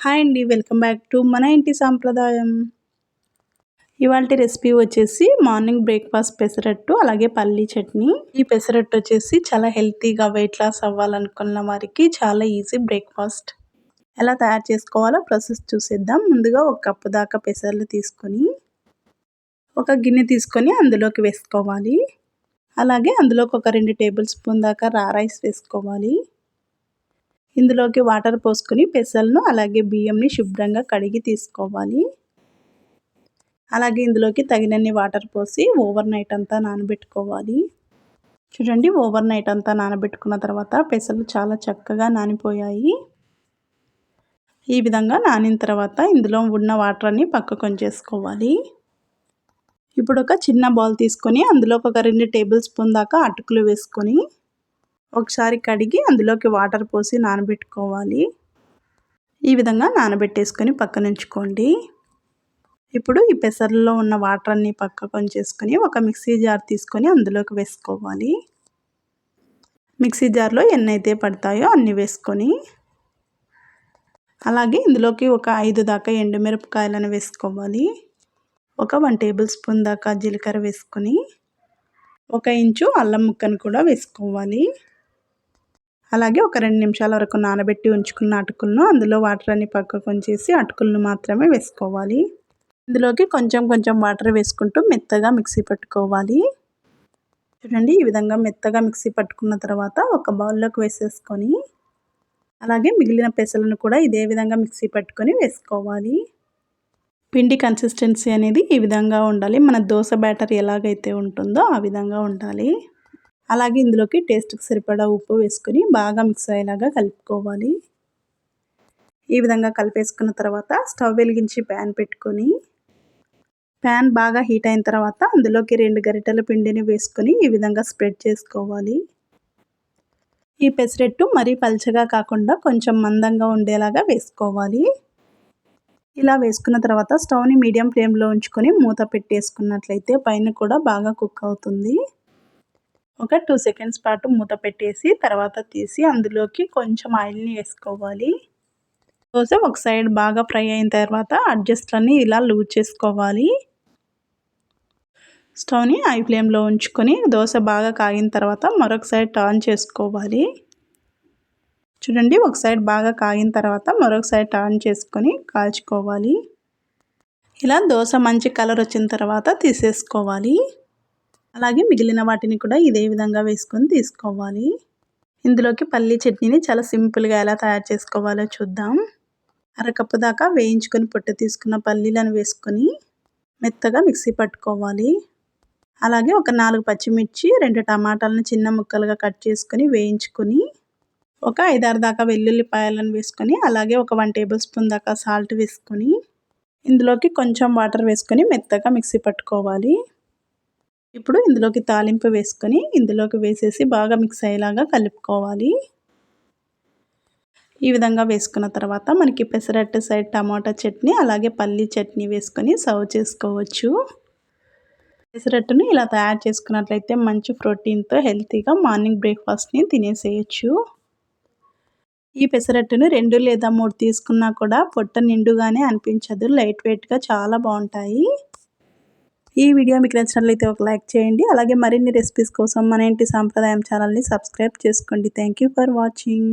Hi అండి, welcome back to మన ఇంటి సాంప్రదాయం. ఇవాల్టి రెసిపీ వచ్చేసి మార్నింగ్ బ్రేక్ఫాస్ట్ పెసరట్టు అలాగే పల్లీ చట్నీ. ఈ పెసరట్టు వచ్చేసి చాలా హెల్తీగా వెయిట్ లాస్ అవ్వాలనుకున్న వారికి చాలా ఈజీ బ్రేక్ఫాస్ట్. ఎలా తయారు చేసుకోవాలో ప్రాసెస్ చూసేద్దాం. ముందుగా ఒక కప్పు దాకా పెసర్లు తీసుకొని ఒక గిన్నె తీసుకొని అందులోకి వేసుకోవాలి. అలాగే అందులోకి ఒక 2 టేబుల్ స్పూన్ దాకా రా రైస్ వేసుకోవాలి. ఇందులోకి వాటర్ పోసుకొని పెసలను అలాగే బియ్యంని శుభ్రంగా కడిగి తీసుకోవాలి. అలాగే ఇందులోకి తగినన్ని వాటర్ పోసి ఓవర్ నైట్ అంతా నానబెట్టుకోవాలి. చూడండి, ఓవర్ నైట్ అంతా నానబెట్టుకున్న తర్వాత పెసలు చాలా చక్కగా నానిపోయాయి. ఈ విధంగా నానిన తర్వాత ఇందులో ఉన్న వాటర్ అన్ని పక్కకు ఉంచేసుకోవాలి. ఇప్పుడు ఒక చిన్న బౌల్ తీసుకొని అందులోకి ఒక 2 టేబుల్ స్పూన్ దాకా అటుకులు వేసుకొని ఒకసారి కడిగి అందులోకి వాటర్ పోసి నానబెట్టుకోవాలి. ఈ విధంగా నానబెట్టేసుకొని పక్కన ఉంచుకోండి. ఇప్పుడు ఈ పెసర్లలో ఉన్న వాటర్ అన్ని పక్కకు ఉంచేసుకొని ఒక మిక్సీ జార్ తీసుకొని అందులోకి వేసుకోవాలి. మిక్సీ జార్లో ఎన్నైతే పడతాయో అన్ని వేసుకొని అలాగే ఇందులోకి ఒక 5 దాకా ఎండుమిరపకాయలను వేసుకోవాలి. ఒక 1 టేబుల్ స్పూన్ దాకా జీలకర్ర వేసుకొని 1 ఇంచు అల్లం ముక్కను కూడా వేసుకోవాలి. అలాగే ఒక 2 నిమిషాల వరకు నానబెట్టి ఉంచుకున్న అటుకులను అందులో వాటర్ అన్ని పక్కకు ఉంచేసి అటుకులను మాత్రమే వేసుకోవాలి. ఇందులోకి కొంచెం కొంచెం వాటర్ వేసుకుంటూ మెత్తగా మిక్సీ పట్టుకోవాలి. చూడండి, ఈ విధంగా మెత్తగా మిక్సీ పట్టుకున్న తర్వాత ఒక బౌల్లోకి వేసేసుకొని అలాగే మిగిలిన పెసలను కూడా ఇదే విధంగా మిక్సీ పట్టుకొని వేసుకోవాలి. పిండి కన్సిస్టెన్సీ అనేది ఈ విధంగా ఉండాలి. మన దోశ బ్యాటర్ ఎలాగైతే ఉంటుందో ఆ విధంగా ఉండాలి. అలాగే ఇందులోకి టేస్ట్కి సరిపడా ఉప్పు వేసుకొని బాగా మిక్స్ అయ్యేలాగా కలుపుకోవాలి. ఈ విధంగా కలిపేసుకున్న తర్వాత స్టవ్ వెలిగించి ప్యాన్ పెట్టుకొని ప్యాన్ బాగా హీట్ అయిన తర్వాత అందులోకి 2 గరిటెల పిండిని వేసుకొని ఈ విధంగా స్ప్రెడ్ చేసుకోవాలి. ఈ పెసరట్టు మరీ పల్చగా కాకుండా కొంచెం మందంగా ఉండేలాగా వేసుకోవాలి. ఇలా వేసుకున్న తర్వాత స్టవ్ని మీడియం ఫ్లేమ్లో ఉంచుకొని మూత పెట్టేసుకున్నట్లయితే పైన కూడా బాగా కుక్ అవుతుంది. ఒక 2 సెకండ్స్ పాటు మూత పెట్టేసి తర్వాత తీసి అందులోకి కొంచెం ఆయిల్ని వేసుకోవాలి. దోశ ఒక సైడ్ బాగా ఫ్రై అయిన తర్వాత అడ్జస్ట్లన్నీ ఇలా లూజ్ చేసుకోవాలి. స్టవ్ని హై ఫ్లేమ్లో ఉంచుకొని దోశ బాగా కాగిన తర్వాత మరొక సైడ్ టర్న్ చేసుకోవాలి. చూడండి, ఒక సైడ్ బాగా కాగిన తర్వాత మరొక సైడ్ టర్న్ చేసుకొని కాల్చుకోవాలి. ఇలా దోశ మంచి కలర్ వచ్చిన తర్వాత తీసేసుకోవాలి. అలాగే మిగిలిన వాటిని కూడా ఇదే విధంగా వేసుకొని తీసుకోవాలి. ఇందులోకి పల్లీ చట్నీని చాలా సింపుల్గా ఎలా తయారు చేసుకోవాలో చూద్దాం. అరకప్పు దాకా వేయించుకొని పొట్టు తీసుకున్న పల్లీలను వేసుకొని మెత్తగా మిక్సీ పట్టుకోవాలి. అలాగే ఒక 4 పచ్చిమిర్చి 2 టమాటాలను చిన్న ముక్కలుగా కట్ చేసుకొని వేయించుకొని ఒక 5-6 దాకా వెల్లుల్లిపాయలను వేసుకొని అలాగే ఒక 1 టేబుల్ స్పూన్ దాకా సాల్ట్ వేసుకొని ఇందులోకి కొంచెం వాటర్ వేసుకొని మెత్తగా మిక్సీ పట్టుకోవాలి. ఇప్పుడు ఇందులోకి తాలింపు వేసుకొని ఇందులోకి వేసేసి బాగా మిక్స్ అయ్యేలాగా కలుపుకోవాలి. ఈ విధంగా వేసుకున్న తర్వాత మనకి పెసరట్టు సైడ్ టమాటా చట్నీ అలాగే పల్లీ చట్నీ వేసుకొని సర్వ్ చేసుకోవచ్చు. పెసరట్టుని ఇలా తయారు చేసుకున్నట్లయితే మంచి ప్రోటీన్తో హెల్తీగా మార్నింగ్ బ్రేక్ఫాస్ట్ని తినేసేయచ్చు. ఈ పెసరట్టును 2 లేదా 3 తీసుకున్నా కూడా పొట్ట నిండుగానే అనిపించదు. లైట్ వెయిట్గా చాలా బాగుంటాయి. ఈ వీడియో మీకు నచ్చినట్లయితే ఒక లైక్ చేయండి. అలాగే మరిన్ని రెసిపీస్ కోసం మన ఇంటి సాంప్రదాయం ఛానల్ని సబ్స్క్రైబ్ చేసుకోండి. Thank you for watching.